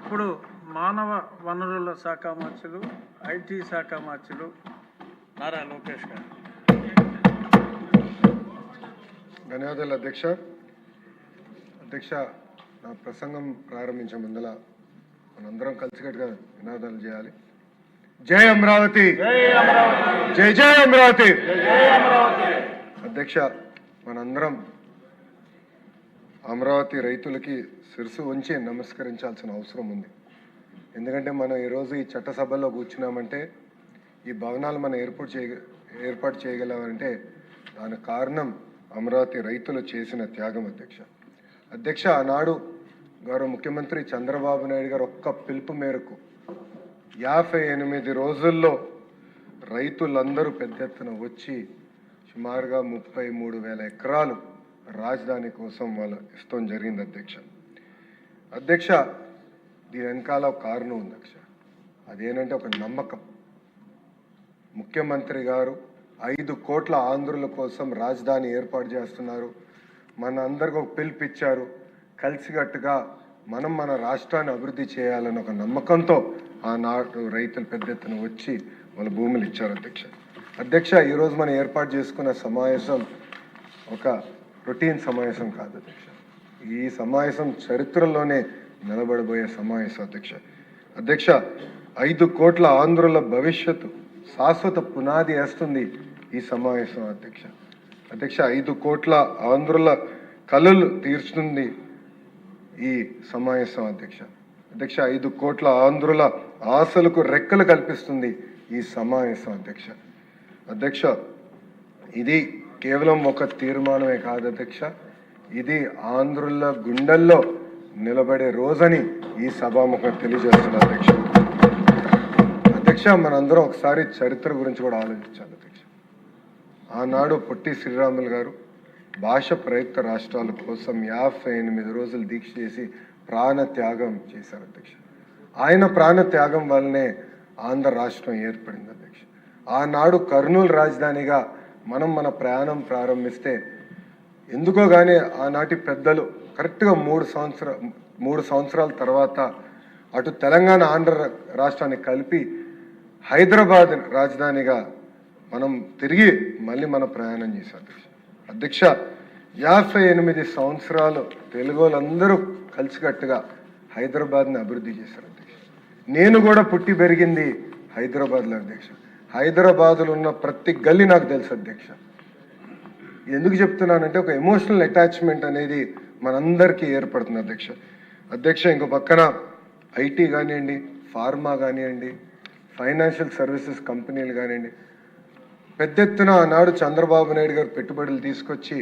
ఇప్పుడు మానవ వనరుల శాఖ మంత్రులు, ఐటీ శాఖ మంత్రులు నారా లోకేష్ గారు. ధన్యవాదాలు అధ్యక్ష. అధ్యక్ష, నా ప్రసంగం ప్రారంభించే ముందల మనందరం కలిసికట్టుగా నినాదాలు చేయాలి. జై అమరావతి, జై జై అమరావతి. అధ్యక్ష, మనందరం అమరావతి రైతులకి శిరసు ఉంచి నమస్కరించాల్సిన అవసరం ఉంది. ఎందుకంటే మనం ఈరోజు ఈ చట్టసభలో కూర్చున్నామంటే, ఈ భవనాలు మనం ఏర్పాటు చేయగలమంటే దానికి కారణం అమరావతి రైతులు చేసిన త్యాగం. అధ్యక్ష, ఆనాడు గౌరవ ముఖ్యమంత్రి చంద్రబాబు నాయుడు గారు ఒక్క పిలుపు మేరకు 58 రోజుల్లో రైతులందరూ పెద్ద ఎత్తున వచ్చి సుమారుగా 33,000 ఎకరాలు రాజధాని కోసం వాళ్ళు ఇష్టం జరిగింది. అధ్యక్ష, దీని వెనకాల ఒక కారణం ఉంది అధ్యక్ష. అదేంటంటే ఒక నమ్మకం. ముఖ్యమంత్రి గారు 5 కోట్ల ఆంధ్రుల కోసం రాజధాని ఏర్పాటు చేస్తున్నారు, మన అందరికి ఒక పిలుపిచ్చారు, కలిసికట్టుగా మనం మన రాష్ట్రాన్ని అభివృద్ధి చేయాలని ఒక నమ్మకంతో ఆనాడు రైతులు పెద్ద ఎత్తున వచ్చి వాళ్ళ భూములు ఇచ్చారు. అధ్యక్ష, ఈరోజు మనం ఏర్పాటు చేసుకున్న సమావేశం ఒక రొటీన్ సమావేశం కాదు అధ్యక్ష. ఈ సమావేశం చరిత్రలోనే నిలబడబోయే సమావేశం. అధ్యక్ష, 5 కోట్ల ఆంధ్రుల భవిష్యత్తు శాశ్వత పునాది వేస్తుంది ఈ సమావేశం. అధ్యక్ష, 5 కోట్ల ఆంధ్రుల కలలు తీర్చుతుంది ఈ సమావేశం. అధ్యక్ష, 5 కోట్ల ఆంధ్రుల ఆశలకు రెక్కలు కల్పిస్తుంది ఈ సమావేశం. అధ్యక్ష, ఇది కేవలం ఒక తీర్మానమే కాదు అధ్యక్ష, ఇది ఆంధ్రుల గుండెల్లో నిలబడే రోజని ఈ సభాముఖం తెలియజేస్తున్నారు. అధ్యక్ష, మనందరం ఒకసారి చరిత్ర గురించి కూడా ఆలోచించాలి. ఆనాడు పొట్టి శ్రీరాములు గారు భాష ప్రయుక్త రాష్ట్రాల కోసం 58 రోజులు దీక్ష చేసి ప్రాణ త్యాగం చేశారు. ఆయన ప్రాణ త్యాగం వల్లనే ఆంధ్ర రాష్ట్రం ఏర్పడింది. ఆనాడు కర్నూలు రాజధానిగా మనం మన ప్రయాణం ప్రారంభిస్తే ఎందుకో కానీ ఆనాటి పెద్దలు కరెక్ట్గా 3 సంవత్సరాల తర్వాత అటు తెలంగాణ ఆంధ్ర రాష్ట్రాన్ని కలిపి హైదరాబాద్ రాజధానిగా మనం తిరిగి మళ్ళీ మన ప్రయాణం చేశాం. అధ్యక్ష, 58 సంవత్సరాలు తెలుగు వాళ్ళందరూ కలిసికట్టుగా హైదరాబాద్ని అభివృద్ధి చేశారు. నేను కూడా పుట్టి పెరిగింది హైదరాబాద్లో. హైదరాబాద్లో ఉన్న ప్రతి గల్లీ నాకు తెలుసు. ఎందుకు చెప్తున్నానంటే ఒక ఎమోషనల్ అటాచ్మెంట్ అనేది మనందరికీ ఏర్పడుతుంది. ఇంకో పక్కన ఐటీ కానివ్వండి, ఫార్మా కానివ్వండి, ఫైనాన్షియల్ సర్వీసెస్ కంపెనీలు కానివ్వండి, పెద్ద ఎత్తున ఆనాడు చంద్రబాబు నాయుడు గారు పెట్టుబడులు తీసుకొచ్చి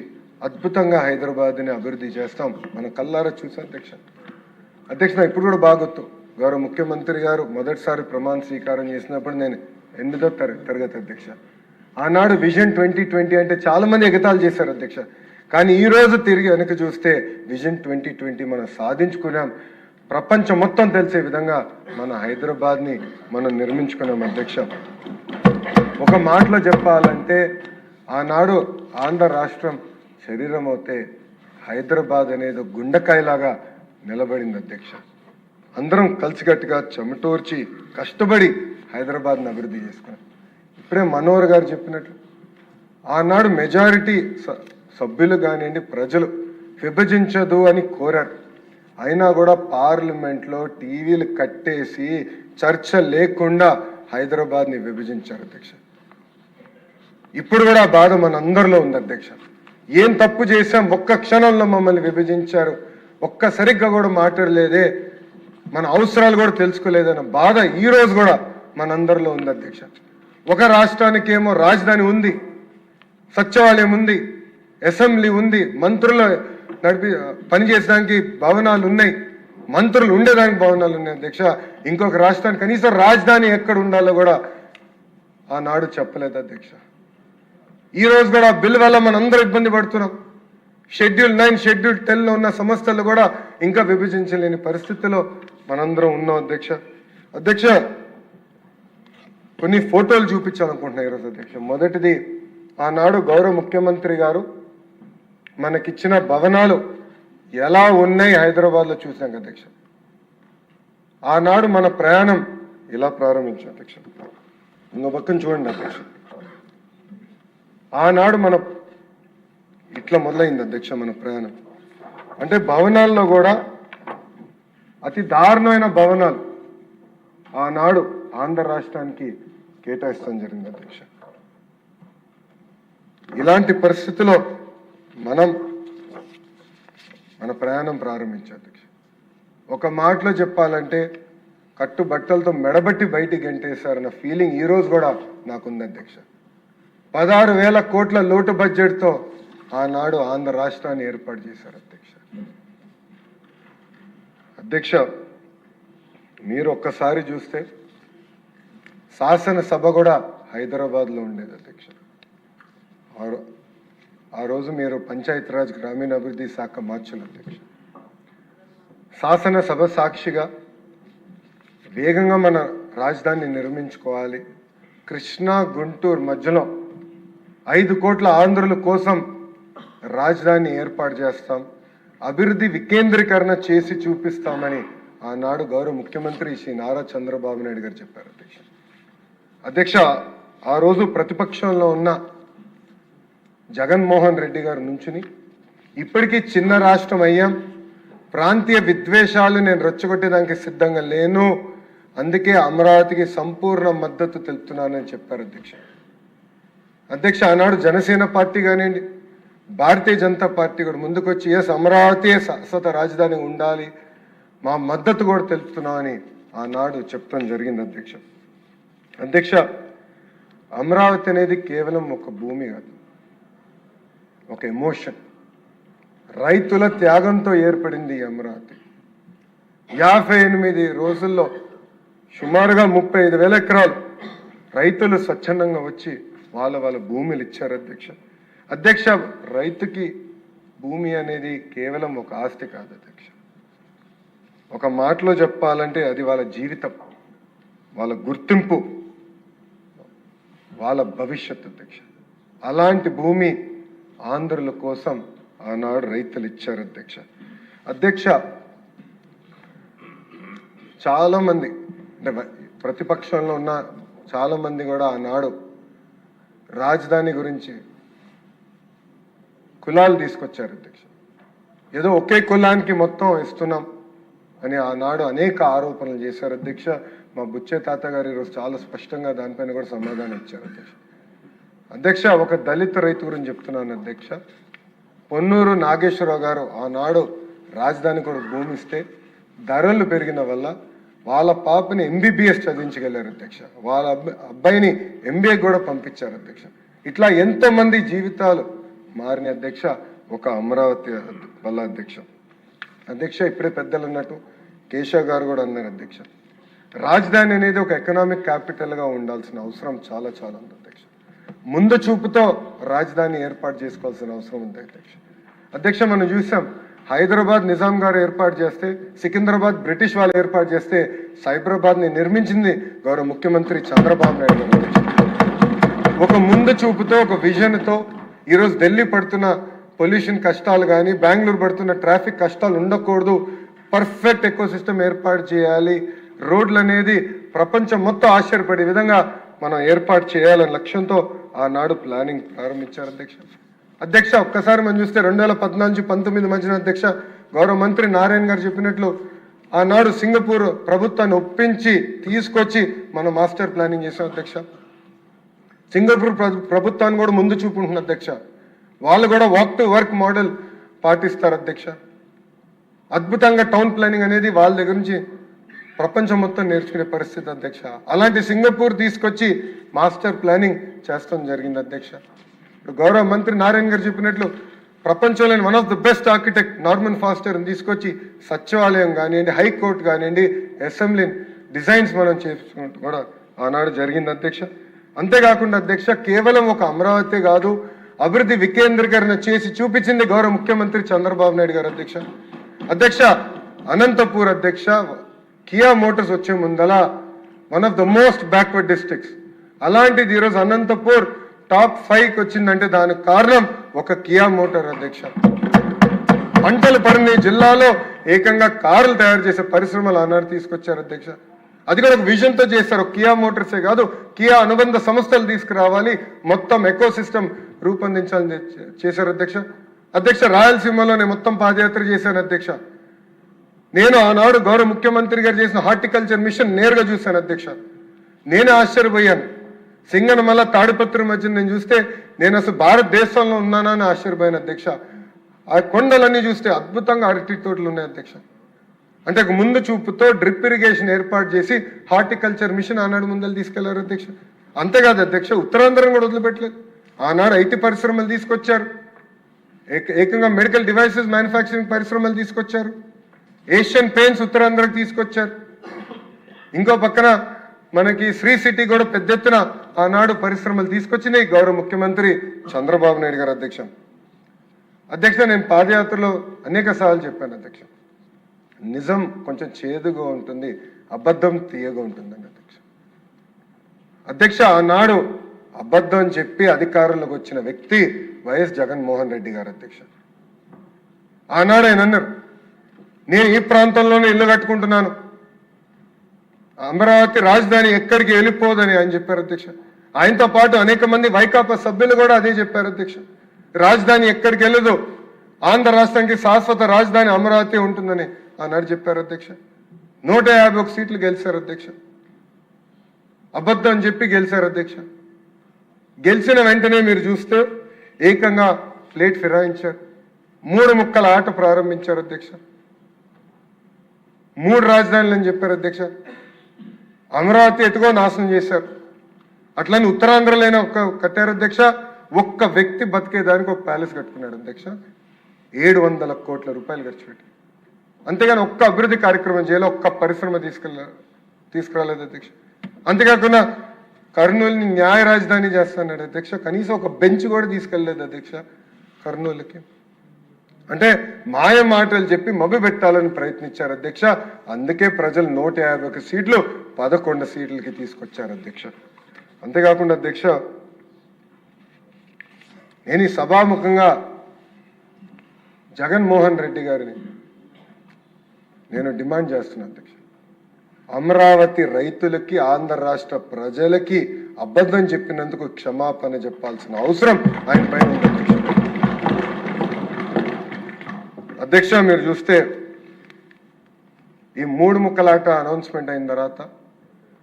అద్భుతంగా హైదరాబాద్ని అభివృద్ధి చేస్తాం. మన కల్లారా చూసాం. అధ్యక్ష, ఇప్పుడు కూడా బాగా గుర్తు, గౌరవ ముఖ్యమంత్రి గారు మొదటిసారి ప్రమాణ స్వీకారం చేసినప్పుడు నేను 8వ తరగతి. ఆనాడు విజన్ 2020 అంటే చాలా మంది ఎగతాళి చేశారు. కానీ ఈరోజు తిరిగి వెనక చూస్తే విజన్ 2020 మనం సాధించుకున్నాం. ప్రపంచం మొత్తం తెలిసే విధంగా మన హైదరాబాద్ని మనం నిర్మించుకున్నాం. ఒక మాటలో చెప్పాలంటే ఆనాడు ఆంధ్ర రాష్ట్రం శరీరం అవుతే హైదరాబాద్ అనేది గుండెకాయలాగా నిలబడింది. అందరం కలిసికట్టుగా చెమటోర్చి కష్టపడి హైదరాబాద్ని అభివృద్ధి చేసుకున్నాం. ఇప్పుడే మనోహర్ గారు చెప్పినట్లు ఆనాడు మెజారిటీ సభ్యులు కానివ్వండి, ప్రజలు విభజించదు అని కోరారు. అయినా కూడా పార్లమెంట్లో టీవీలు కట్టేసి చర్చ లేకుండా హైదరాబాద్ని విభజించారు. ఇప్పుడు కూడా బాధ మన అందరిలో ఉంది. ఏం తప్పు చేశాం, ఒక్క క్షణంలో మమ్మల్ని విభజించారు, ఒక్క సరిగ్గా కూడా మాట్లాడలేదే, మన అవసరాలు కూడా తెలుసుకోలేదన్న బాధ ఈ రోజు కూడా మనందరిలో ఉంది. ఒక రాష్ట్రానికేమో రాజధాని ఉంది, సచివాలయం ఉంది, అసెంబ్లీ ఉంది, మంత్రులు పనిచేసడానికి భవనాలు ఉన్నాయి, మంత్రులు ఉండేదానికి భవనాలు ఉన్నాయి. ఇంకొక రాష్ట్రానికి కనీసం రాజధాని ఎక్కడ ఉండాలో కూడా ఆనాడు చెప్పలేదు. ఈ రోజు కూడా బిల్ వల్ల మనందరూ ఇబ్బంది పడుతున్నాం. షెడ్యూల్ 9, షెడ్యూల్ 10లో ఉన్న సంస్థలు కూడా ఇంకా విభజించలేని పరిస్థితిలో మనందరం ఉన్నాం. అధ్యక్ష, కొన్ని ఫోటోలు చూపించాలనుకుంటున్నా ఈరోజు. మొదటిది, ఆనాడు గౌరవ ముఖ్యమంత్రి గారు మనకిచ్చిన భవనాలు ఎలా ఉన్నాయి హైదరాబాద్లో చూసాం. ఆనాడు మన ప్రయాణం ఇలా ప్రారంభించాం అధ్యక్ష. ఇంకో పక్కన చూడండి అధ్యక్ష, ఆనాడు మన ఇట్లా మొదలైంది అధ్యక్ష మన ప్రయాణం. అంటే భవనాల్లో కూడా అతి దారుణమైన భవనాలు ఆనాడు ఆంధ్ర రాష్ట్రానికి కేటాయిస్తాం జరిగింది అధ్యక్ష. ఇలాంటి పరిస్థితిలో మనం మన ప్రయాణం ప్రారంభించాం అధ్యక్ష. ఒక మాటలో చెప్పాలంటే కట్టుబట్టలతో మెడబట్టి బయటికి గంటేశారన్న ఫీలింగ్ ఈ రోజు కూడా నాకుంది అధ్యక్ష. 16,000 కోట్ల లోటు బడ్జెట్తో ఆనాడు ఆంధ్ర రాష్ట్రాన్ని ఏర్పాటు చేశారు అధ్యక్ష. అధ్యక్ష, మీరు ఒక్కసారి చూస్తే శాసనసభ కూడా హైదరాబాద్లో ఉండేది అధ్యక్ష. ఆ రోజు మీరు పంచాయతీరాజ్ గ్రామీణాభివృద్ధి శాఖ మార్చులు అధ్యక్ష. శాసనసభ సాక్షిగా వేగంగా మన రాజధానిని నిర్మించుకోవాలి, కృష్ణా గుంటూరు మధ్యలో 5 కోట్ల ఆంధ్రుల కోసం రాజధాని ఏర్పాటు చేస్తాం, అభివృద్ధి వికేంద్రీకరణ చేసి చూపిస్తామని ఆనాడు గౌరవ ముఖ్యమంత్రి శ్రీ నారా చంద్రబాబు నాయుడు గారు చెప్పారు అధ్యక్ష. అధ్యక్ష, ఆ రోజు ప్రతిపక్షంలో ఉన్న జగన్మోహన్ రెడ్డి గారు నుంచుని ఇప్పటికీ చిన్న రాష్ట్రం అయ్యాం, ప్రాంతీయ విద్వేషాలు నేను రెచ్చగొట్టేదానికి సిద్ధంగా లేను, అందుకే అమరావతికి సంపూర్ణ మద్దతు తెలుపుతున్నానని చెప్పారు అధ్యక్ష. అధ్యక్ష, ఆనాడు జనసేన పార్టీ కానివ్వండి, భారతీయ జనతా పార్టీ కూడా ముందుకొచ్చి ఎస్ అమరావతి శాశ్వత రాజధాని ఉండాలి, మా మద్దతు కూడా తెలుపుతున్నామని ఆనాడు చెప్పడం జరిగింది అధ్యక్ష. అధ్యక్ష, అమరావతి అనేది కేవలం ఒక భూమి కాదు, ఒక ఎమోషన్. రైతుల త్యాగంతో ఏర్పడింది ఈ అమరావతి. 58 రోజుల్లో సుమారుగా 35,000 ఎకరాలు రైతులు స్వచ్ఛందంగా వచ్చి వాళ్ళ భూములు ఇచ్చారు అధ్యక్ష. అధ్యక్ష, రైతుకి భూమి అనేది కేవలం ఒక ఆస్తి కాదు అధ్యక్ష. ఒక మాటలో చెప్పాలంటే అది వాళ్ళ జీవితం, వాళ్ళ గుర్తింపు, వాళ్ళ భవిష్యత్తు అధ్యక్ష. అలాంటి భూమి ఆంధ్రుల కోసం ఆనాడు రైతులు ఇచ్చారు అధ్యక్ష. అధ్యక్ష, చాలా మంది అంటే ప్రతిపక్షంలో ఉన్న చాలా మంది కూడా ఆనాడు రాజధాని గురించి కులాలు తీసుకొచ్చారు అధ్యక్ష. ఏదో ఒకే కులానికి మొత్తం ఇస్తున్నాం అని ఆనాడు అనేక ఆరోపణలు చేశారు అధ్యక్ష. మా బుచ్చే తాత గారు ఈరోజు చాలా స్పష్టంగా దానిపైన కూడా సమాధానం ఇచ్చారు అధ్యక్ష. అధ్యక్ష, ఒక దళిత రైతు గురించి చెప్తున్నాను అధ్యక్ష. పొన్నూరు నాగేశ్వరరావు గారు ఆనాడు రాజధాని కూడా భూమి ఇస్తే ధరలు పెరిగిన వల్ల వాళ్ళ పాపని MBBS చదివించగలిగారు అధ్యక్ష. వాళ్ళ అబ్బాయిని MBA కూడా పంపించారు అధ్యక్ష. ఇట్లా ఎంతోమంది జీవితాలు మారిన అధ్యక్ష ఒక అమరావతి వల్ల అధ్యక్ష. అధ్యక్ష, ఇప్పుడే పెద్దలు అన్నట్టు కేశవ్ గారు కూడా అన్నారు అధ్యక్ష, రాజధాని అనేది ఒక ఎకనామిక్ క్యాపిటల్గా ఉండాల్సిన అవసరం చాలా చాలా ఉంది అధ్యక్ష. ముందు చూపుతో రాజధాని ఏర్పాటు చేసుకోవాల్సిన అవసరం ఉంది అధ్యక్ష. అధ్యక్ష, మనం చూసాం హైదరాబాద్ నిజాం గారు ఏర్పాటు చేస్తే, సికింద్రాబాద్ బ్రిటిష్ వాళ్ళు ఏర్పాటు చేస్తే, సైబరాబాద్ని నిర్మించింది గౌరవ ముఖ్యమంత్రి చంద్రబాబు నాయుడు గారు అధ్యక్ష. ఒక ముందు చూపుతో, ఒక విజన్తో ఈరోజు ఢిల్లీ పడుతున్న పొల్యూషన్ కష్టాలు కానీ, బెంగళూరు పడుతున్న ట్రాఫిక్ కష్టాలు ఉండకూడదు, పర్ఫెక్ట్ ఎకోసిస్టమ్ ఏర్పాటు చేయాలి, రోడ్లు అనేది ప్రపంచం మొత్తం ఆశ్చర్యపడే విధంగా మనం ఏర్పాటు చేయాలనే లక్ష్యంతో ఆనాడు ప్లానింగ్ ప్రారంభించారు అధ్యక్ష. అధ్యక్ష, ఒక్కసారి మనం చూస్తే 2014-19 మధ్యన అధ్యక్ష గౌరవ మంత్రి నారాయణ గారు చెప్పినట్లు ఆనాడు సింగపూర్ ప్రభుత్వాన్ని ఒప్పించి తీసుకొచ్చి మనం మాస్టర్ ప్లానింగ్ చేసాం అధ్యక్ష. సింగపూర్ ప్రభుత్వాన్ని కూడా ముందు చూపుకుంటున్న అధ్యక్ష. వాళ్ళు కూడా వాక్ టు వర్క్ మోడల్ పాటిస్తారు అధ్యక్ష. అద్భుతంగా టౌన్ ప్లానింగ్ అనేది వాళ్ళ దగ్గర నుంచి ప్రపంచం మొత్తం నేర్చుకునే పరిస్థితి అధ్యక్ష. అలాంటి సింగపూర్ తీసుకొచ్చి మాస్టర్ ప్లానింగ్ చేస్తాం జరిగింది అధ్యక్ష. గౌరవ మంత్రి నారాయణ గారు చెప్పినట్లు ప్రపంచంలోని one of the best architect Norman ఫాస్టర్ని తీసుకొచ్చి సచివాలయం కానివ్వండి, హైకోర్టు కానివ్వండి, అసెంబ్లీ డిజైన్స్ మనం చేసుకుంటూ కూడా ఆనాడు జరిగింది అధ్యక్ష. అంతేకాకుండా అధ్యక్ష, కేవలం ఒక అమరావతి కాదు, అభివృద్ధి వికేంద్రీకరణ చేసి చూపించింది గౌరవ ముఖ్యమంత్రి చంద్రబాబు నాయుడు గారు అధ్యక్ష. అధ్యక్ష, అనంతపూర్ అధ్యక్ష కియా మోటార్స్ వచ్చే ముందల one of the most backward districts, అలాంటిది ఈరోజు అనంతపూర్ టాప్ 5కి వచ్చిందంటే దానికి కారణం ఒక కియా మోటార్ అధ్యక్ష. పంటలు పడిన ఈ జిల్లాలో ఏకంగా కార్లు తయారు చేసే పరిశ్రమలు ఆనాడు తీసుకొచ్చారు అధ్యక్ష. అది కూడా ఒక విజన్తో చేశారు. కియా మోటార్సే కాదు, కియా అనుబంధ సంస్థలు తీసుకురావాలి, మొత్తం ఎకో సిస్టమ్ రూపొందించాలని చేశారు అధ్యక్ష. అధ్యక్ష, రాయలసీమలో నేను మొత్తం పాదయాత్ర చేశాను అధ్యక్ష. నేను ఆనాడు గౌరవ ముఖ్యమంత్రి గారు చేసిన హార్టికల్చర్ మిషన్ నేరుగా చూశాను అధ్యక్ష. నేనే ఆశ్చర్యపోయాను. సింగనమల తాడిపత్రి మధ్య నేను చూస్తే నేను అసలు భారతదేశంలో ఉన్నానా అని ఆశ్చర్యపోయాను అధ్యక్ష. ఆ కొండలన్నీ చూస్తే అద్భుతంగా అరటి తోటలు ఉన్నాయి అధ్యక్ష. అంటే ఒక ముందు చూపుతో డ్రిప్ ఇరిగేషన్ ఏర్పాటు చేసి హార్టికల్చర్ మిషన్ ఆనాడు ముందలు తీసుకెళ్లారు అధ్యక్ష. అంతేకాదు అధ్యక్ష, ఉత్తరాంధ్రం కూడా వదిలిపెట్టలేదు. ఆనాడు ఐటీ పరిశ్రమలు తీసుకొచ్చారు, ఏకంగా మెడికల్ డివైసెస్ మ్యానుఫ్యాక్చరింగ్ పరిశ్రమలు తీసుకొచ్చారు, ఏషియన్ పెయింట్స్ ఉత్తరాంధ్రకి తీసుకొచ్చారు. ఇంకో పక్కన మనకి శ్రీ సిటీ కూడా పెద్ద ఎత్తున ఆనాడు పరిశ్రమలు తీసుకొచ్చినాయి గౌరవ ముఖ్యమంత్రి చంద్రబాబు నాయుడు గారు అధ్యక్ష. అధ్యక్ష, నేను పాదయాత్రలో అనేక సార్లు చెప్పాను అధ్యక్ష, నిజం కొంచెం చేదుగా ఉంటుంది, అబద్ధం తీయగా ఉంటుందండి అధ్యక్ష. అధ్యక్ష, ఆనాడు అబద్ధం చెప్పి అధికారంలోకి వచ్చిన వ్యక్తి వైఎస్ జగన్మోహన్ రెడ్డి గారు అధ్యక్ష. ఆనాడు ఆయన అన్నారు, నేను ఈ ప్రాంతంలోనే ఇల్లు కట్టుకుంటున్నాను, అమరావతి రాజధాని ఎక్కడికి వెళ్ళిపోదని ఆయన చెప్పారు అధ్యక్ష. ఆయనతో పాటు అనేక మంది వైకాపా సభ్యులు కూడా అదే చెప్పారు అధ్యక్ష. రాజధాని ఎక్కడికి వెళ్ళదు, ఆంధ్ర రాష్ట్రానికి శాశ్వత రాజధాని అమరావతి ఉంటుందని ఆనాడు చెప్పారు అధ్యక్ష. 151 సీట్లు గెలిచారు అధ్యక్ష. అబద్ధం చెప్పి గెలిచారు అధ్యక్ష. గెలిచిన వెంటనే మీరు చూస్తే ఏకంగా ప్లేట్ ఫిరాయించారు, 3 ముక్కల ఆట ప్రారంభించారు అధ్యక్ష. 3 రాజధానులు అని చెప్పారు అధ్యక్ష. అమరావతి ఎటుగో నాశనం చేశారు. అట్లని ఉత్తరాంధ్రలైన కట్టారు అధ్యక్ష. ఒక్క వ్యక్తి బతికేదానికి ఒక ప్యాలెస్ కట్టుకున్నాడు అధ్యక్ష. 700 కోట్ల రూపాయలు ఖర్చు పెట్టి. అంతేగాని ఒక్క అభివృద్ధి కార్యక్రమం చేయాలి, ఒక్క పరిశ్రమ తీసుకురాలేదు అధ్యక్ష. అంతేకాకుండా కర్నూలుని న్యాయ రాజధాని చేస్తున్నాడు అధ్యక్ష. కనీసం ఒక బెంచ్ కూడా తీసుకెళ్ళలేదు అధ్యక్ష కర్నూలుకి. అంటే మాయ మాటలు చెప్పి మభ్య పెట్టాలని ప్రయత్నించారు అధ్యక్ష. అందుకే ప్రజలు 151 సీట్లు 11 సీట్లకి తీసుకొచ్చారు అధ్యక్ష. అంతేకాకుండా అధ్యక్ష, నేను ఈ సభాముఖంగా జగన్మోహన్ రెడ్డి గారిని నేను డిమాండ్ చేస్తున్నా అధ్యక్ష, అమరావతి రైతులకి ఆంధ్ర రాష్ట్ర ప్రజలకి అబద్ధం చెప్పినందుకు క్షమాపణ చెప్పాల్సిన అవసరం ఆయన పైన ఉంది అధ్యక్ష. అధ్యక్ష, మీరు చూస్తే ఈ 3 ముక్కలాట అనౌన్స్మెంట్ అయిన తర్వాత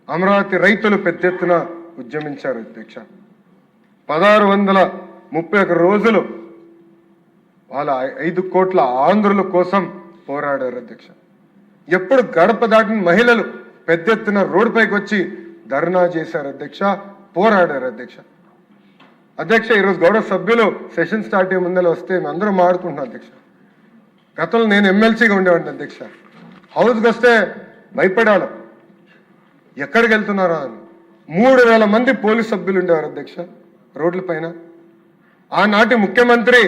అమరావతి రైతులు పెద్ద ఎత్తున ఉద్యమించారు అధ్యక్ష. 1631 రోజులు వాళ్ళ 5 కోట్ల ఆంధ్రుల కోసం పోరాడారు అధ్యక్ష. ఎప్పుడు గడప దాటిన మహిళలు పెద్ద ఎత్తున రోడ్డుపైకి వచ్చి ధర్నా చేశారు అధ్యక్ష, పోరాడారు అధ్యక్ష. అధ్యక్ష, ఈరోజు గౌరవ సభ్యులు సెషన్ స్టార్ట్ అయ్యే ముందర వస్తే మేము అందరం మాడుకుంటున్నాం అధ్యక్ష. గతంలో నేను ఎమ్మెల్సీగా ఉండేవాడిని అధ్యక్ష. హౌస్కి వస్తే భయపడాలి, ఎక్కడికి వెళ్తున్నారా అని. 3000 మంది పోలీస్ సభ్యులు ఉండేవారు అధ్యక్ష రోడ్ల పైన. ఆనాటి ముఖ్యమంత్రి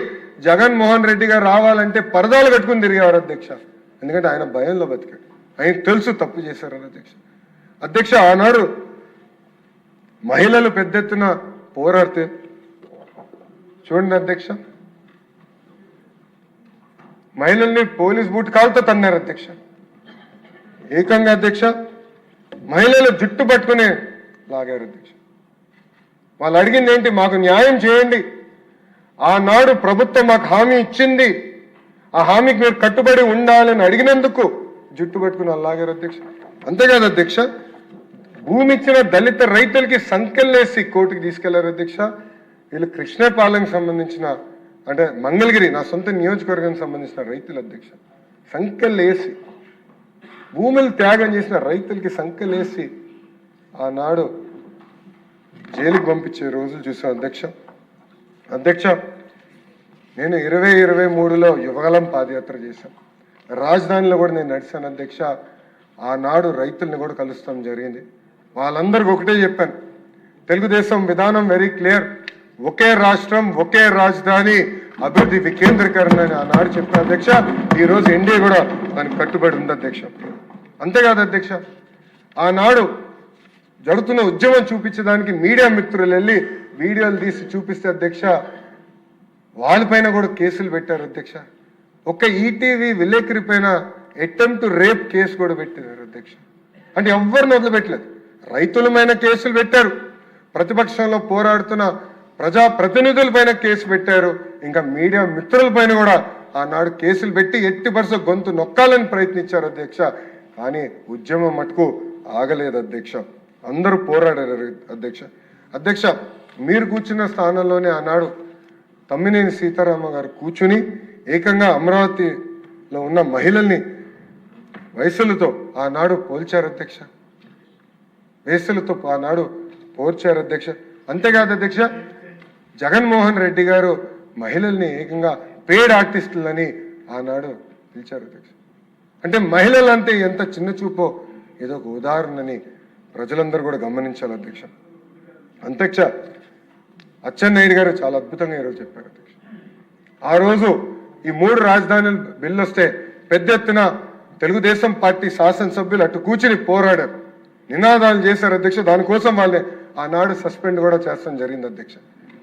జగన్మోహన్ రెడ్డి గారు రావాలంటే పరదాలు కట్టుకుని తిరిగేవారు అధ్యక్ష. ఎందుకంటే ఆయన భయంలో బతికాడు, ఆయనకు తెలుసు తప్పు చేశారని అధ్యక్ష. అధ్యక్ష, ఆనాడు మహిళలు పెద్ద ఎత్తున పోరాడితే చూడండి అధ్యక్ష, మహిళల్ని పోలీస్ బూట్ కాలుతో తన్నారు అధ్యక్ష. ఏకంగా అధ్యక్ష మహిళలు జుట్టు పట్టుకుని లాగారు అధ్యక్ష. వాళ్ళు అడిగింది ఏంటి, మాకు న్యాయం చేయండి, ఆనాడు ప్రభుత్వం మాకు హామీ ఇచ్చింది, ఆ హామీకి మీరు కట్టుబడి ఉండాలని అడిగినందుకు జుట్టు పట్టుకుని లాగారు అధ్యక్ష. అంతేకాదు అధ్యక్ష, భూమి ఇచ్చిన దళిత రైతులకి సంఖ్యలేసి కోర్టుకి తీసుకెళ్లారు అధ్యక్ష. వీళ్ళు కృష్ణపాలెంకి సంబంధించిన అంటే మంగళగిరి నా సొంత నియోజకవర్గానికి సంబంధించిన రైతులు అధ్యక్ష. సంఖ్యలేసి భూములు త్యాగం చేసిన రైతులకి సంఖ్యలేసి ఆనాడు జైలుకి పంపించే రోజులు చూసాం అధ్యక్ష. అధ్యక్ష, నేను 2023లో యువగలం పాదయాత్ర చేశాను, రాజధానిలో కూడా నేను నడిచాను అధ్యక్ష. ఆనాడు రైతుల్ని కూడా కలుస్తాం జరిగింది. వాళ్ళందరికీ ఒకటే చెప్పాను, తెలుగుదేశం విధానం వెరీ క్లియర్, ఒకే రాష్ట్రం ఒకే రాజధాని అభివృద్ధి వికేంద్రీకరణ అని ఆనాడు చెప్పిన అధ్యక్ష. ఈరోజు ఎన్డీఏ కూడా దానికి కట్టుబడి ఉంది అధ్యక్ష. అంతేకాదు అధ్యక్ష, ఆనాడు జరుగుతున్న ఉద్యమం చూపించడానికి మీడియా మిత్రులు వెళ్ళి వీడియోలు తీసి చూపిస్తే అధ్యక్ష వాళ్ళపైన కూడా కేసులు పెట్టారు అధ్యక్ష. ఒక ఈటీవీ విలేకరి పైన అటెంప్ట్ రేప్ కేసు కూడా పెట్టినారు అధ్యక్ష. అంటే ఎవరిని వదిలిపెట్టలేదు. రైతులమైన కేసులు పెట్టారు, ప్రతిపక్షంలో పోరాడుతున్న ప్రజాప్రతినిధుల పైన కేసు పెట్టారు, ఇంకా మీడియా మిత్రుల పైన కూడా ఆనాడు కేసులు పెట్టి ఎట్టి పరిస్థితి గొంతు నొక్కాలని ప్రయత్నించారు అధ్యక్ష. కానీ ఉద్యమం మటుకు ఆగలేదు అధ్యక్ష. అందరూ పోరాడారు అధ్యక్ష. అధ్యక్ష, మీరు కూర్చున్న స్థానంలోనే ఆనాడు తమ్మినేని సీతారామ గారు కూర్చుని ఏకంగా అమరావతిలో ఉన్న మహిళల్ని వయసులతో ఆనాడు పోల్చారు అధ్యక్ష. వయసులతో ఆనాడు పోల్చారు అధ్యక్ష. అంతేకాదు అధ్యక్ష, జగన్మోహన్ రెడ్డి గారు మహిళల్ని ఏకంగా పేడ్ ఆర్టిస్టులని ఆనాడు పిలిచారు అధ్యక్ష. అంటే మహిళలంటే ఎంత చిన్న చూపో ఏదో ఒక ఉదాహరణని ప్రజలందరూ కూడా గమనించాలి అధ్యక్ష. అధ్యక్ష, అచ్చెన్నాయుడు గారు చాలా అద్భుతంగా ఈరోజు చెప్పారు అధ్యక్ష. ఆ రోజు ఈ 3 రాజధానుల బిల్లు వస్తే పెద్ద ఎత్తున తెలుగుదేశం పార్టీ శాసనసభ్యులు అటు కూర్చుని పోరాడారు, నినాదాలు చేశారు అధ్యక్ష. దానికోసం వాళ్ళే ఆనాడు సస్పెండ్ కూడా చేస్తాం జరిగింది అధ్యక్ష.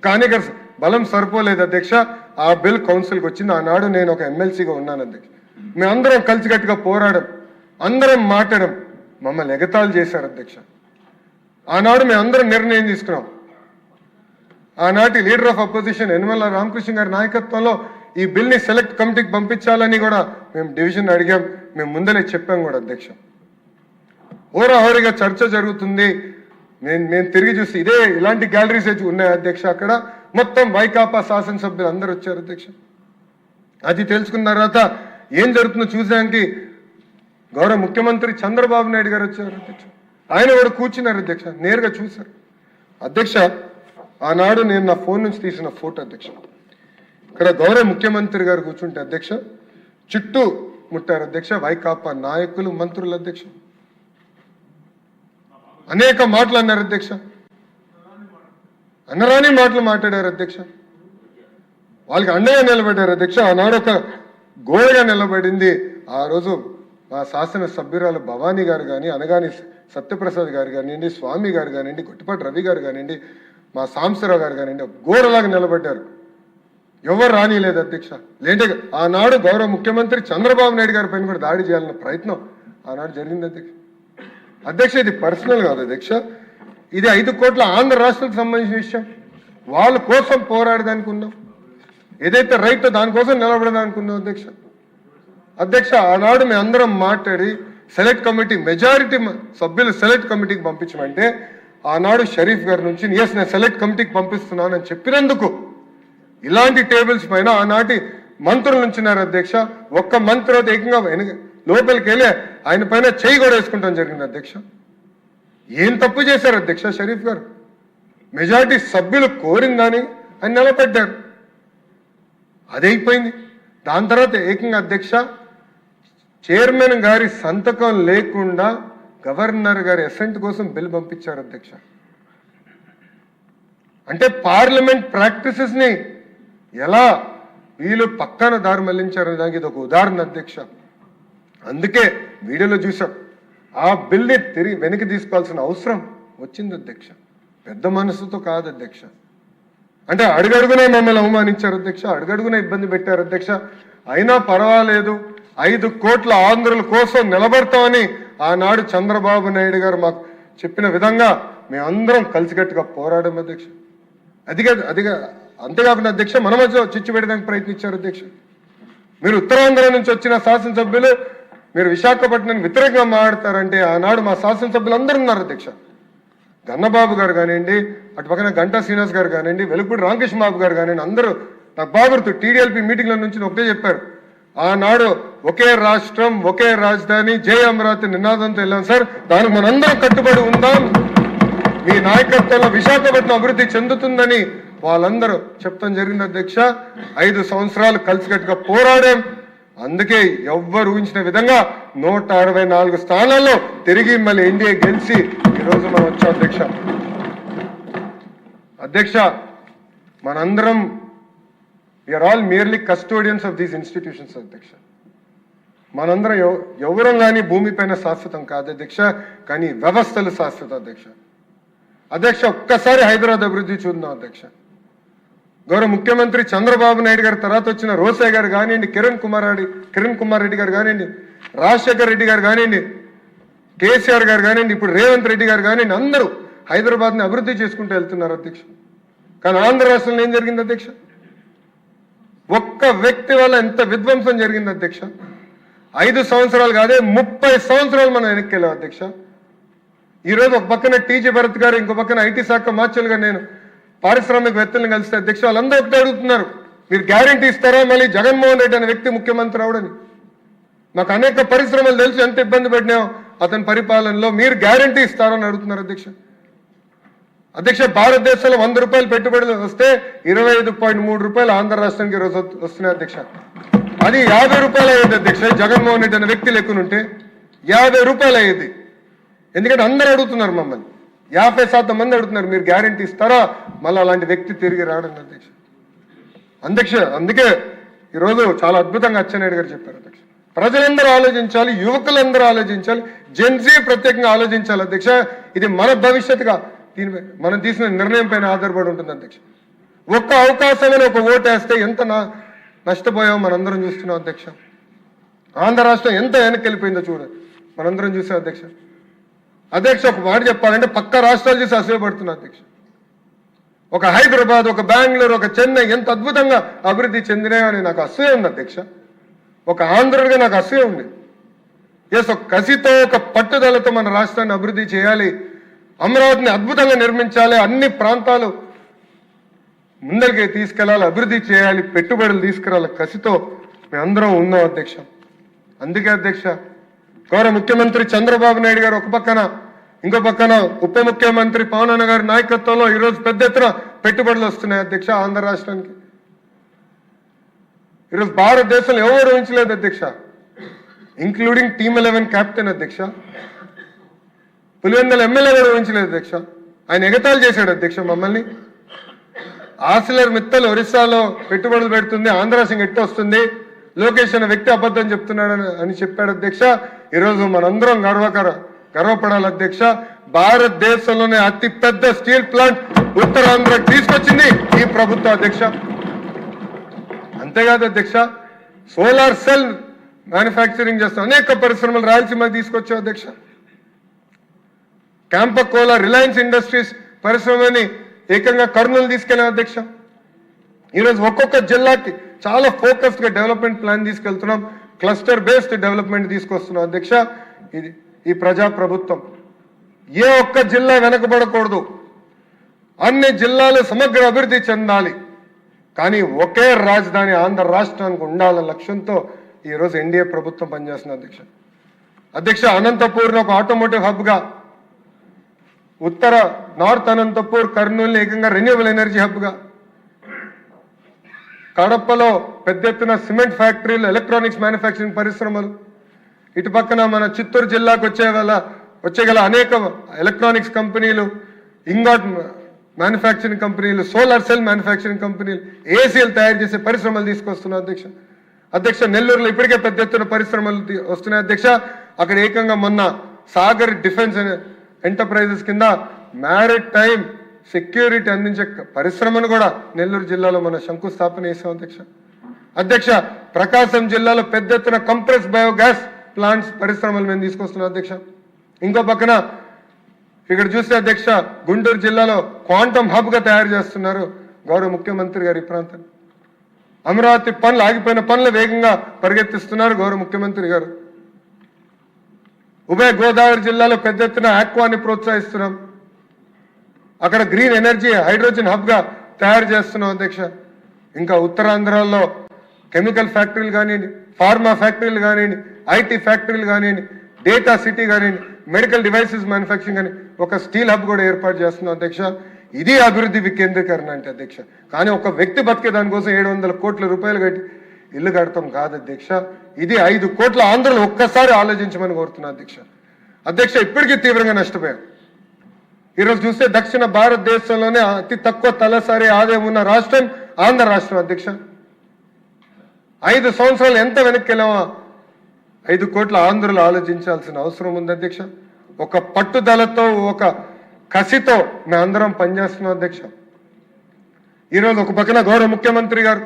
కానీ బలం సరిపోలేదు అధ్యక్ష. ఆ బిల్ కౌన్సిల్కి వచ్చింది. ఆనాడు నేను ఒక ఎమ్మెల్సీగా ఉన్నాను అధ్యక్ష. మేమందరం కలిసికట్టుగా పోరాడం, అందరం మాట్లాడడం, మమ్మల్ని ఎగతాళి చేశారు అధ్యక్ష. ఆనాడు మేమందరం నిర్ణయం తీసుకున్నాం. ఆనాటి leader of opposition Yanamala Ramakrishna గారి నాయకత్వంలో ఈ బిల్ని సెలెక్ట్ కమిటీకి పంపించాలని కూడా మేము డివిజన్ అడిగాం, మేము ముందలే చెప్పాం కూడా అధ్యక్ష. హోరాహోరీగా చర్చ జరుగుతుంది. నేను తిరిగి చూసి ఇలాంటి గ్యాలరీస్ ఉన్నాయి అధ్యక్ష. అక్కడ మొత్తం వైకాపా శాసనసభ్యులు అందరూ వచ్చారు అధ్యక్ష. అది తెలుసుకున్న తర్వాత ఏం జరుగుతుందో చూసానికి గౌరవ ముఖ్యమంత్రి చంద్రబాబు నాయుడు గారు వచ్చారు అధ్యక్ష. ఆయన కూడా కూర్చున్నారు అధ్యక్ష, నేరుగా చూశారు అధ్యక్ష. ఆనాడు నేను నా ఫోన్ నుంచి తీసిన ఫోటో అధ్యక్ష. ఇక్కడ గౌరవ ముఖ్యమంత్రి గారు కూర్చుంటే అధ్యక్ష చుట్టూ ముట్టారు అధ్యక్ష వైకాపా నాయకులు, మంత్రులు అధ్యక్ష. అనేక మాటలు అన్నారు అధ్యక్ష, అన్నరాని మాటలు మాట్లాడారు అధ్యక్ష. వాళ్ళకి అండగా నిలబడ్డారు అధ్యక్ష. ఆనాడు ఒక గోడగా నిలబడింది ఆ రోజు మా శాసన సభ్యురాలు భవానీ గారు కానీ, అనగాని సత్యప్రసాద్ గారు కానివ్వండి, స్వామి గారు కానివ్వండి, గుట్టిపాటి రవి గారు కానివ్వండి, మా సాంబశివరావు గారు కానివ్వండి, గోడలాగా నిలబడ్డారు. ఎవరు రానిలేదు అధ్యక్ష. లేంటే ఆనాడు గౌరవ ముఖ్యమంత్రి చంద్రబాబు నాయుడు గారి పైన కూడా దాడి చేయాలన్న ప్రయత్నం ఆనాడు జరిగింది అధ్యక్ష. అధ్యక్ష, ఇది పర్సనల్ కాదు అధ్యక్ష, ఇది 5 కోట్ల ఆంధ్ర రాష్ట్రాలకు సంబంధించిన విషయం. వాళ్ళ కోసం పోరాడడానికి ఉన్నాం, ఏదైతే రైట్ దానికోసం నిలబడడానికి ఉన్నాం అధ్యక్ష. అధ్యక్ష, ఆనాడు మేము అందరం మాట్లాడి సెలెక్ట్ కమిటీ మెజారిటీ సభ్యులు సెలెక్ట్ కమిటీకి పంపించమంటే ఆనాడు షరీఫ్ గారి నుంచి నేను సెలెక్ట్ కమిటీకి పంపిస్తున్నానని చెప్పినందుకు ఇలాంటి టేబుల్స్ పైన ఆనాటి మంత్రులు నుంచున్నారు అధ్యక్ష. ఒక్క మంత్రి అయితే ఏకంగా లోపలికి వెళ్ళి ఆయన పైన చేయి కూడా వేసుకుంటాం జరిగింది అధ్యక్ష. ఏం తప్పు చేశారు అధ్యక్ష షరీఫ్ గారు? మెజారిటీ సభ్యులు కోరిందని ఆయన నిలబడ్డారు, అదైపోయింది. దాని తర్వాత ఏకంగా అధ్యక్ష చైర్మన్ గారి సంతకం లేకుండా గవర్నర్ గారి అసెంట్ కోసం బిల్ పంపించారు అధ్యక్ష. అంటే పార్లమెంట్ ప్రాక్టీసెస్ ని ఎలా వీళ్ళు పక్కన దారి మళ్లించారనే దానికి ఇది ఒక ఉదాహరణ అధ్యక్ష. అందుకే వీడియోలో చూసాం, ఆ బిల్ని తిరిగి వెనక్కి తీసుకోవాల్సిన అవసరం వచ్చింది అధ్యక్ష. పెద్ద మనసుతో కాదు అధ్యక్ష. అంటే అడుగడుగునే మమ్మల్ని అవమానించారు అధ్యక్ష, అడుగడుగునే ఇబ్బంది పెట్టారు అధ్యక్ష. అయినా పర్వాలేదు, 5 కోట్ల ఆంధ్రుల కోసం నిలబడతామని ఆనాడు చంద్రబాబు నాయుడు గారు మాకు చెప్పిన విధంగా మేమందరం కలిసికట్టుగా పోరాడం అధ్యక్ష. అంతేకాకుండా అధ్యక్ష మన మధ్య చిచ్చు పెట్టడానికి ప్రయత్నించారు అధ్యక్ష. మీరు ఉత్తరాంధ్ర నుంచి వచ్చిన శాసనసభ్యులు మీరు విశాఖపట్నానికి వ్యతిరేకంగా మాట్లాడతారంటే ఆనాడు మా శాసనసభ్యులు అందరూ ఉన్నారు అధ్యక్ష. గన్నబాబు గారు కానివ్వండి, అటు పక్కన గంటా శ్రీనివాస్ గారు కానివ్వండి, వెలుగుపూడి రామకృష్ణ బాబు గారు కానివ్వండి, అందరూ నాకు బాగా గుర్తు టీడీఎల్పీ మీటింగ్ల నుంచి ఒకటే చెప్పారు, ఆనాడు ఒకే రాష్ట్రం ఒకే రాజధాని జై అమరావతి నినాదంతో వెళ్ళాం సార్, దానికి మనందరం కట్టుబడి ఉందాం, మీ నాయకత్వంలో విశాఖపట్నం అభివృద్ధి చెందుతుందని వాళ్ళందరూ చెప్తాం జరిగింది అధ్యక్ష. 5 సంవత్సరాలు కలిసికట్టుగా పోరాడాం. అందుకే ఎవ్వరు ఊహించిన విధంగా 164 స్థానాల్లో తిరిగి మళ్ళీ ఎన్డీఏ గెలిచి ఈరోజు మనం వచ్చాం అధ్యక్ష. అధ్యక్ష, మనందరం we are all merely custodians of these institutions అధ్యక్ష. మనందరం ఎవరం కానీ భూమిపైన శాశ్వతం కాదు అధ్యక్ష, కానీ వ్యవస్థలు శాశ్వత అధ్యక్ష. అధ్యక్ష, ఒక్కసారి హైదరాబాద్ అభివృద్ధి చూద్దాం అధ్యక్ష. గౌరవ ముఖ్యమంత్రి చంద్రబాబు నాయుడు గారి తర్వాత వచ్చిన రోసయ్య గారు కానివ్వండి, కిరణ్ కుమార్ రెడ్డి గారు కానివ్వండి, రాజశేఖర్ రెడ్డి గారు కానివ్వండి, కేసీఆర్ గారు కానివ్వండి, ఇప్పుడు రేవంత్ రెడ్డి గారు కానివ్వండి, అందరూ హైదరాబాద్ని అభివృద్ధి చేసుకుంటూ వెళ్తున్నారు అధ్యక్ష. కానీ ఆంధ్ర రాష్ట్రంలో ఏం జరిగింది అధ్యక్ష? ఒక్క వ్యక్తి వల్ల ఎంత విధ్వంసం జరిగింది అధ్యక్ష. 5 సంవత్సరాలు కాదే 30 సంవత్సరాలు మనం వెనక్కి వెళ్ళాం అధ్యక్ష. ఈరోజు ఒక పక్కన టీజీ భరత్ గారు, ఇంకో పక్కన ఐటీ శాఖ మార్చులుగా నేను పారిశ్రామికవేత్తలను కలిస్తే అధ్యక్ష, వాళ్ళందరూ ఒకటే అడుగుతున్నారు, మీరు గ్యారంటీ ఇస్తారా మళ్ళీ జగన్మోహన్ రెడ్డి అనే వ్యక్తి ముఖ్యమంత్రి అవడని? మాకు అనేక పరిశ్రమలు తెలిసి ఎంత ఇబ్బంది పడినాం అతని పరిపాలనలో, మీరు గ్యారంటీ ఇస్తారని అడుగుతున్నారు అధ్యక్ష. అధ్యక్ష, భారతదేశంలో 100 రూపాయలు పెట్టుబడులు వస్తే 25.3 రూపాయలు ఆంధ్ర రాష్ట్రానికి ఈరోజు వస్తున్నాయి అధ్యక్ష. అది 50 రూపాయలు అయ్యేది అధ్యక్ష. జగన్మోహన్ రెడ్డి అనే వ్యక్తి లెక్కనుంటే 50 రూపాయలు అయ్యేది. ఎందుకంటే అందరూ అడుగుతున్నారు, మమ్మల్ని 50% మంది అడుగుతున్నారు, మీరు గ్యారంటీ ఇస్తారా మళ్ళీ అలాంటి వ్యక్తి తిరిగి రావడం అధ్యక్ష. అందుకే ఈరోజు చాలా అద్భుతంగా అచ్చెన్నాయుడు గారు చెప్పారు అధ్యక్ష. ప్రజలందరూ ఆలోచించాలి, యువకులందరూ ఆలోచించాలి, జెన్జీ ప్రత్యేకంగా ఆలోచించాలి అధ్యక్ష. ఇది మన భవిష్యత్తుగా దీనిపై మనం తీసిన నిర్ణయం పైన ఆధారపడి ఉంటుంది అధ్యక్ష. ఒక్క అవకాశమైన ఒక ఓటు వేస్తే ఎంత నష్టపోయామో మనందరం చూస్తున్నాం అధ్యక్ష. ఆంధ్ర రాష్ట్రం ఎంత వెనక్కి వెళ్ళిపోయిందో చూడండి, మనందరం చూసాం అధ్యక్ష. అధ్యక్ష, ఒక మాట చెప్పాలంటే పక్క రాష్ట్రాలు చూసి అసూయపడుతున్నా అధ్యక్ష. ఒక హైదరాబాద్, ఒక బెంగళూరు, ఒక చెన్నై ఎంత అద్భుతంగా అభివృద్ధి చెందినాయని నాకు అసూయ ఉంది అధ్యక్ష. ఒక ఆంధ్రుడిగా నాకు అసూయ ఉంది. ఎస్, ఒక కసితో, ఒక పట్టుదలతో మన రాష్ట్రాన్ని అభివృద్ధి చేయాలి, అమరావతిని అద్భుతంగా నిర్మించాలి, అన్ని ప్రాంతాలు ముందరికి తీసుకెళ్లాలి, అభివృద్ధి చేయాలి, పెట్టుబడులు తీసుకురావాలి కసితో మేమందరం ఉన్నాం అధ్యక్ష. అందుకే అధ్యక్ష, గౌరవ ముఖ్యమంత్రి చంద్రబాబు నాయుడు గారు ఒక పక్కన, ఇంకో పక్కన ఉప ముఖ్యమంత్రి పవన్ అన్న గారి నాయకత్వంలో ఈరోజు పెద్ద ఎత్తున పెట్టుబడులు వస్తున్నాయి అధ్యక్ష ఆంధ్ర రాష్ట్రానికి. ఈరోజు భారతదేశంలో ఎవరు ఊహించలేదు అధ్యక్ష, ఇంక్లూడింగ్ టీమ్ 11 కెప్టెన్ అధ్యక్ష. పులివెందుల ఎమ్మెల్యే కూడా ఊహించలేదు అధ్యక్ష. ఆయన ఎగతాళి చేశాడు అధ్యక్ష మమ్మల్ని. ఆసిలర్ మిత్తల్ ఒరిస్సాలో పెట్టుబడులు పెడుతుంది, ఆంధ్ర సింగ్ ఎట్టు వస్తుంది, లోకేష్ అనే వ్యక్తి అబద్ధం చెప్తున్నాడు అని చెప్పాడు అధ్యక్ష. ఈరోజు మనందరం గర్వపడాలి అధ్యక్ష. భారతదేశంలోనే అతి పెద్ద స్టీల్ ప్లాంట్ ఉత్తరాంధ్రకు తీసుకొచ్చింది ఈ ప్రభుత్వం అధ్యక్ష. అంతేకాదు అధ్యక్ష, సోలార్ సెల్ మ్యానుఫ్యాక్చరింగ్ చేస్తాం, అనేక పరిశ్రమలు రాయలసీమకి తీసుకొచ్చాం అధ్యక్ష. క్యాంపకోలా, రిలయన్స్ ఇండస్ట్రీస్ పరిశ్రమని ఏకంగా కర్నూలు తీసుకెళ్ళాం అధ్యక్ష. ఈరోజు ఒక్కొక్క జిల్లాకి చాలా ఫోకస్డ్ గా డెవలప్మెంట్ ప్లాన్ తీసుకెళ్తున్నాం, క్లస్టర్ బేస్డ్ డెవలప్మెంట్ తీసుకొస్తున్నాం అధ్యక్ష. ఇది ఈ ప్రజా ప్రభుత్వం. ఏ ఒక్క జిల్లా వెనకబడకూడదు, అన్ని జిల్లాలు సమగ్ర అభివృద్ధి చెందాలి, కానీ ఒకే రాజధాని ఆంధ్ర రాష్ట్రానికి ఉండాలన్న లక్ష్యంతో ఈరోజు ఎన్డీఏ ప్రభుత్వం పనిచేస్తుంది అధ్యక్ష. అనంతపూర్ని ఒక ఆటోమోటివ్ హబ్గా, నార్త్ అనంతపూర్, కర్నూలు ఏకంగా రెన్యూవబుల్ ఎనర్జీ హబ్గా, కడపలో పెద్ద ఎత్తున సిమెంట్ ఫ్యాక్టరీలు, ఎలక్ట్రానిక్స్ మ్యానుఫ్యాక్చరింగ్ పరిశ్రమలు, ఇటు పక్కన మన చిత్తూరు జిల్లాకు వచ్చేగల అనేక ఎలక్ట్రానిక్స్ కంపెనీలు, ఇంగాట్ మ్యానుఫ్యాక్చరింగ్ కంపెనీలు, సోలార్ సెల్ మ్యానుఫ్యాక్చరింగ్ కంపెనీలు, ఏసీలు తయారు చేసే పరిశ్రమలు తీసుకొస్తున్నాం అధ్యక్ష. నెల్లూరులో ఇప్పటికే పెద్ద ఎత్తున పరిశ్రమలు వస్తున్నాయి అధ్యక్ష. అక్కడ ఏకంగా మొన్న సాగర్ డిఫెన్స్ ఎంటర్ప్రైజెస్ కింద మ్యారిట్ టైమ్ సెక్యూరిటీ అందించే పరిశ్రమను కూడా నెల్లూరు జిల్లాలో మన శంకుస్థాపన చేసాం అధ్యక్ష. ప్రకాశం జిల్లాలో పెద్ద ఎత్తున కంప్రెస్ బయోగ్యాస్ ప్లాంట్స్ పరిశ్రమలు మేము తీసుకొస్తున్నాం అధ్యక్ష. ఇంకో పక్కన ఇక్కడ చూస్తే అధ్యక్ష, గుంటూరు జిల్లాలో క్వాంటమ్ హబ్ గా తయారు చేస్తున్నారు గౌరవ ముఖ్యమంత్రి గారు ఈ ప్రాంతాన్ని. అమరావతి పనులు, ఆగిపోయిన పనులు వేగంగా పరిగెత్తిస్తున్నారు గౌరవ ముఖ్యమంత్రి గారు. ఉభయ గోదావరి జిల్లాలో పెద్ద ఎత్తున ఆక్వాని ప్రోత్సహిస్తున్నాం, అక్కడ గ్రీన్ ఎనర్జీ హైడ్రోజన్ హబ్ గా తయారు చేస్తున్నాం అధ్యక్ష. ఇంకా ఉత్తరాంధ్రలో కెమికల్ ఫ్యాక్టరీలు కానివ్వండి, ఫార్మా ఫ్యాక్టరీలు కానివ్వండి, ఐటీ ఫ్యాక్టరీలు కానివ్వండి, డేటా సిటీ కానివ్వండి, మెడికల్ డివైసెస్ మ్యానుఫ్యాక్చరింగ్ అని ఒక స్టీల్ హబ్ కూడా ఏర్పాటు చేస్తున్నాం అధ్యక్ష. ఇది అభివృద్ధి వికేంద్రీకరణ అంటే అధ్యక్ష. కానీ ఒక వ్యక్తి బతికే దానికోసం 700 కోట్ల రూపాయలు కట్టి ఇల్లు కడతాం కాదు అధ్యక్ష. ఇది 5 కోట్ల ఆంధ్రలో ఒక్కసారి ఆలోచించమని కోరుతున్నా అధ్యక్ష. ఇప్పటికీ తీవ్రంగా నష్టపోయాం. ఈరోజు చూస్తే దక్షిణ భారతదేశంలోనే అతి తక్కువ తలసరి ఆదాయం ఉన్న రాష్ట్రం ఆంధ్ర రాష్ట్రం అధ్యక్ష. 5 సంవత్సరాలు ఎంత వెనక్కి వెళ్ళామా, 5 కోట్ల ఆంధ్రులు ఆలోచించాల్సిన అవసరం ఉంది అధ్యక్ష. ఒక పట్టుదలతో, ఒక కసితో మేమందరం పనిచేస్తున్నాం అధ్యక్ష. ఈరోజు ఒక పక్కన గౌరవ ముఖ్యమంత్రి గారు,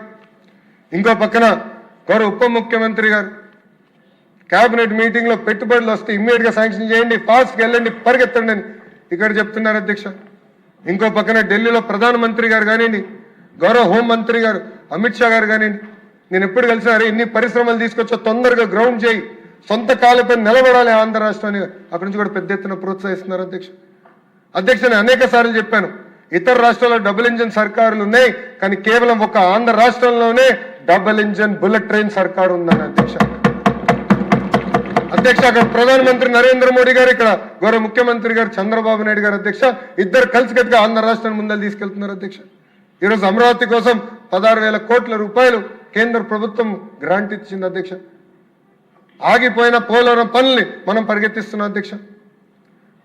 ఇంకో పక్కన గౌరవ ఉప ముఖ్యమంత్రి గారు కేబినెట్ మీటింగ్లో పెట్టుబడులు వస్తే ఇమ్మీడియట్గా శాంక్షన్ చేయండి, ఫాస్ట్గా వెళ్ళండి, పరిగెత్తండి అని ఇక్కడ చెప్తున్నారు అధ్యక్ష. ఇంకో పక్కన ఢిల్లీలో ప్రధానమంత్రి గారు కానివ్వండి, గౌరవ హోంమంత్రి గారు అమిత్ షా గారు కానివ్వండి, నేను ఎప్పుడు కలిసినారు ఇన్ని పరిశ్రమలు తీసుకొచ్చా, తొందరగా గ్రౌండ్ చేయి, సొంత కాళ్ళపై నిలబడాలి ఆంధ్ర రాష్ట్రాన్ని, అక్కడి నుంచి కూడా పెద్ద ఎత్తున ప్రోత్సహిస్తున్నారు అధ్యక్ష. అధ్యక్ష నేను అనేక సార్లు చెప్పాను, ఇతర రాష్ట్రాల్లో డబుల్ ఇంజిన్ సర్కారులు ఉన్నాయి, కానీ కేవలం ఒక ఆంధ్ర రాష్ట్రంలోనే డబుల్ ఇంజిన్ బుల్లెట్ ట్రైన్ సర్కారు ఉందని అధ్యక్ష. అధ్యక్ష అక్కడ ప్రధానమంత్రి నరేంద్ర మోడీ గారు, ఇక్కడ గౌరవ ముఖ్యమంత్రి గారు చంద్రబాబు నాయుడు గారు అధ్యక్ష, ఇద్దరు కలిసికట్టుగా ఆంధ్ర రాష్ట్రాన్ని ముందలు తీసుకెళ్తున్నారు అధ్యక్ష. ఈరోజు అమరావతి కోసం 16,000 కోట్ల రూపాయలు కేంద్ర ప్రభుత్వం గ్రాంట్ ఇచ్చింది అధ్యక్ష. ఆగిపోయిన పోలవరం పనుల్ని మనం పరిగెత్తిస్తున్నాం అధ్యక్ష.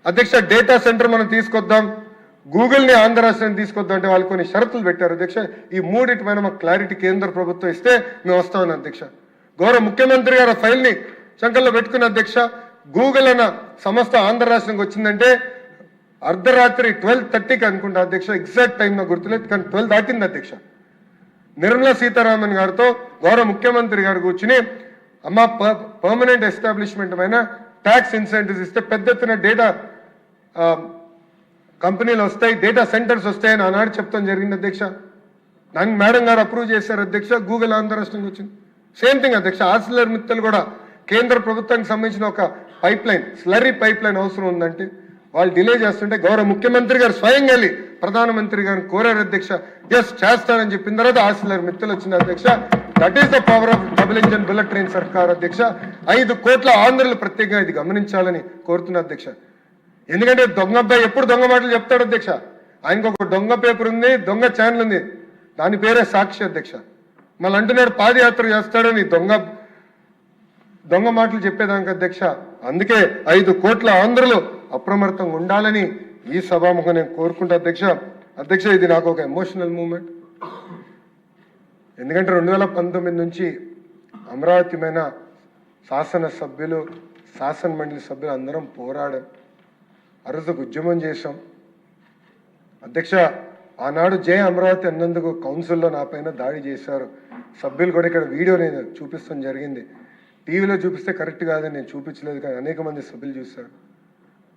అధ్యక్ష డేటా సెంటర్ మనం తీసుకొద్దాం, గూగుల్ని ఆంధ్ర రాష్ట్రాన్ని తీసుకొద్దాం అంటే వాళ్ళు కొన్ని షరతులు పెట్టారు అధ్యక్ష. ఈ మూడింటి పైన మాకు క్లారిటీ కేంద్ర ప్రభుత్వం ఇస్తే మేము వస్తామని అధ్యక్ష. గౌరవ ముఖ్యమంత్రి గారు ఆ ఫైల్ని శంకర్లో పెట్టుకున్న అధ్యక్ష. గూగుల్ అన్న సంస్థ ఆంధ్ర రాష్ట్రానికి వచ్చిందంటే అర్ధరాత్రి 12:30కి అనుకుంటా అధ్యక్ష, ఎగ్జాక్ట్ టైం నాకు గుర్తులేదు, కానీ 12 దాటింది అధ్యక్ష. నిర్మలా సీతారామన్ గారితో గౌరవ ముఖ్యమంత్రి గారు కూర్చుని అమ్మ పర్మనెంట్ ఎస్టాబ్లిష్మెంట్ పైన ట్యాక్స్ ఇన్సెంటివ్స్ ఇస్తే పెద్ద ఎత్తున డేటా కంపెనీలు వస్తాయి, డేటా సెంటర్స్ వస్తాయని ఆనాడు చెప్తాం జరిగింది అధ్యక్ష. దాన్ని మేడం గారు అప్రూవ్ చేశారు అధ్యక్ష. గూగుల్ ఆంధ్ర రాష్ట్రానికి వచ్చింది. సేమ్ థింగ్ అధ్యక్ష, ఆర్సిలర్ మిత్తల్ కూడా కేంద్ర ప్రభుత్వానికి సంబంధించిన ఒక pipe line, slurry pipe line అవసరం ఉందంటే వాళ్ళు డిలే చేస్తుంటే గౌరవ ముఖ్యమంత్రి గారు స్వయంగా వెళ్ళి ప్రధానమంత్రి గారిని కోరారు అధ్యక్ష. ఎస్ చేస్తానని చెప్పిన తర్వాత ఆర్సిలర్ మిత్తల్ వచ్చింది అధ్యక్ష. That is the power of double engine bullet train సర్కార్ అధ్యక్ష. 5 కోట్ల ఆంధ్రులు ప్రత్యేకంగా ఇది గమనించాలని కోరుతున్నా అధ్యక్ష. ఎందుకంటే దొంగ అబ్బాయి ఎప్పుడు దొంగ మాటలు చెప్తాడు అధ్యక్ష. ఆయనకు ఒక దొంగ పేపర్ ఉంది, దొంగ ఛానల్ ఉంది, దాని పేరే సాక్షి అధ్యక్ష. మళ్ళీ అంటున్నాడు పాదయాత్ర చేస్తాడని దొంగ మాటలు చెప్పేదానికి అధ్యక్ష. అందుకే 5 కోట్ల ఆంధ్రులు అప్రమత్తంగా ఉండాలని ఈ సభాముఖం నేను కోరుకుంటా అధ్యక్ష. అధ్యక్ష ఇది నాకు ఒక ఎమోషనల్ మూమెంట్. ఎందుకంటే 2019 నుంచి అమరావతి మీద శాసనసభ్యులు, శాసన మండలి సభ్యులు అందరం పోరాడాం, ఆ రోజు ఉద్యమం చేశాం అధ్యక్ష. ఆనాడు జై అమరావతి అన్నందుకు కౌన్సిల్లో నా పైన దాడి చేశారు సభ్యులు కూడా. ఇక్కడ వీడియో నేను చూపిస్తాం జరిగింది, టీవీలో చూపిస్తే కరెక్ట్ కాదని నేను చూపించలేదు, కానీ అనేక మంది సభ్యులు చూశారు.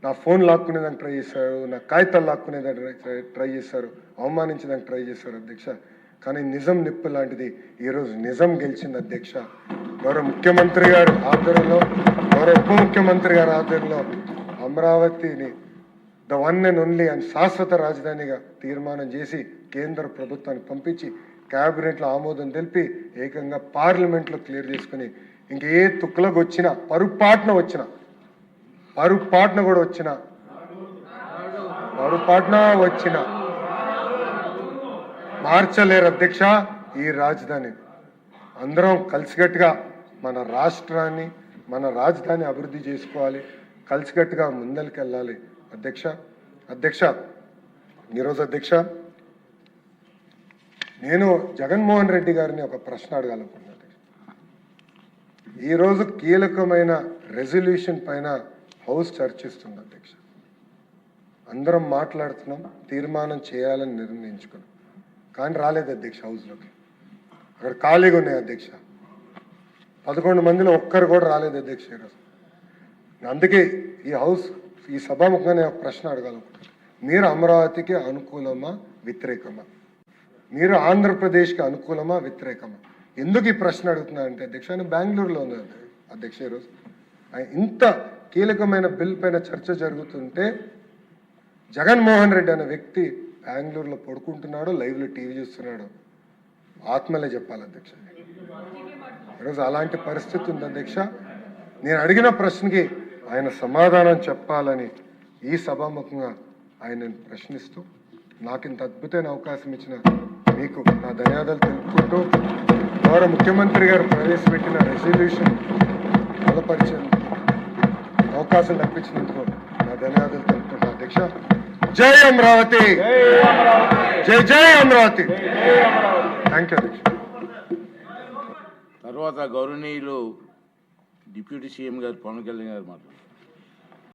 నా ఫోన్ లాక్కునేదానికి ట్రై చేశారు, నా కాగితాలు లాక్కునేదానికి ట్రై చేశారు, అవమానించడానికి ట్రై చేశారు అధ్యక్ష. కానీ నిజం నిప్పు లాంటిది ఈరోజు నిజం గెలిచింది అధ్యక్ష. గౌరవ ముఖ్యమంత్రి గారు ఆధ్వర్యంలో, గౌరవ ఉప ముఖ్యమంత్రి గారి ఆధ్వర్యంలో అమరావతిని ద వన్ అండ్ ఓన్లీ అని శాశ్వత రాజధానిగా తీర్మానం చేసి కేంద్ర ప్రభుత్వానికి పంపించి క్యాబినెట్లో ఆమోదం తెలిపి ఏకంగా పార్లమెంట్లో క్లియర్ చేసుకుని ఇంక ఏ తుక్కులకు వచ్చినా పొరపాటున వచ్చిన మార్చలేరు అధ్యక్ష ఈ రాజధాని. అందరం కలిసికట్టుగా మన రాష్ట్రాన్ని, మన రాజధాని అభివృద్ధి చేసుకోవాలి, కలిసికట్టుగా ముందరికి వెళ్ళాలి అధ్యక్ష. ఈరోజు అధ్యక్ష నేను జగన్మోహన్ రెడ్డి గారిని ఒక ప్రశ్న అడగాలనుకున్నాను. ఈరోజు కీలకమైన రెజల్యూషన్ పైన హౌస్ చర్చిస్తుంది అధ్యక్ష. అందరం మాట్లాడుతున్నాం, తీర్మానం చేయాలని నిర్ణయించుకున్నాం, కానీ రాలేదు అధ్యక్ష హౌస్లోకి. అక్కడ ఖాళీగా ఉన్నాయి అధ్యక్ష. 11 మందిలో ఒక్కరు కూడా రాలేదు అధ్యక్ష ఈరోజు. అందుకే ఈ సభాముఖంగా ఒక ప్రశ్న అడగాలనుకుంటున్నాను. మీరు అమరావతికి అనుకూలమా వ్యతిరేకమా? మీరు ఆంధ్రప్రదేశ్కి అనుకూలమా వ్యతిరేకమా? ఎందుకు ఈ ప్రశ్న అడుగుతున్నా అంటే అధ్యక్ష, ఆయన బెంగళూరులో ఉన్నారు అధ్యక్ష. ఈరోజు ఇంత కీలకమైన బిల్ పైన చర్చ జరుగుతుంటే జగన్మోహన్ రెడ్డి అనే వ్యక్తి బెంగళూరులో పడుకుంటున్నాడు, లైవ్లో టీవీ చూస్తున్నాడు. ఆత్మలే చెప్పాలి అధ్యక్ష. ఈరోజు అలాంటి పరిస్థితి ఉంది అధ్యక్ష. నేను అడిగిన ప్రశ్నకి ఆయన సమాధానం చెప్పాలని ఈ సభాముఖంగా ఆయనను ప్రశ్నిస్తూ నాకు ఇంత అద్భుతమైన అవకాశం ఇచ్చిన మీకు నా ధన్యవాదాలు తెలుపుకుంటూ, గౌరవ ముఖ్యమంత్రి గారు ప్రవేశపెట్టిన రెజల్యూషన్ బలపరిచే అవకాశం కల్పించినందుకు నా ధన్యవాదాలు తెలుపుకుంటా అధ్యక్ష. జై అమరావతి, జై అమరావతి. థ్యాంక్ యూ అధ్యక్ష. తర్వాత గౌరవనీయులు డిప్యూటీ సీఎం గారు పవన్ కళ్యాణ్ గారు మాట్లాడారు.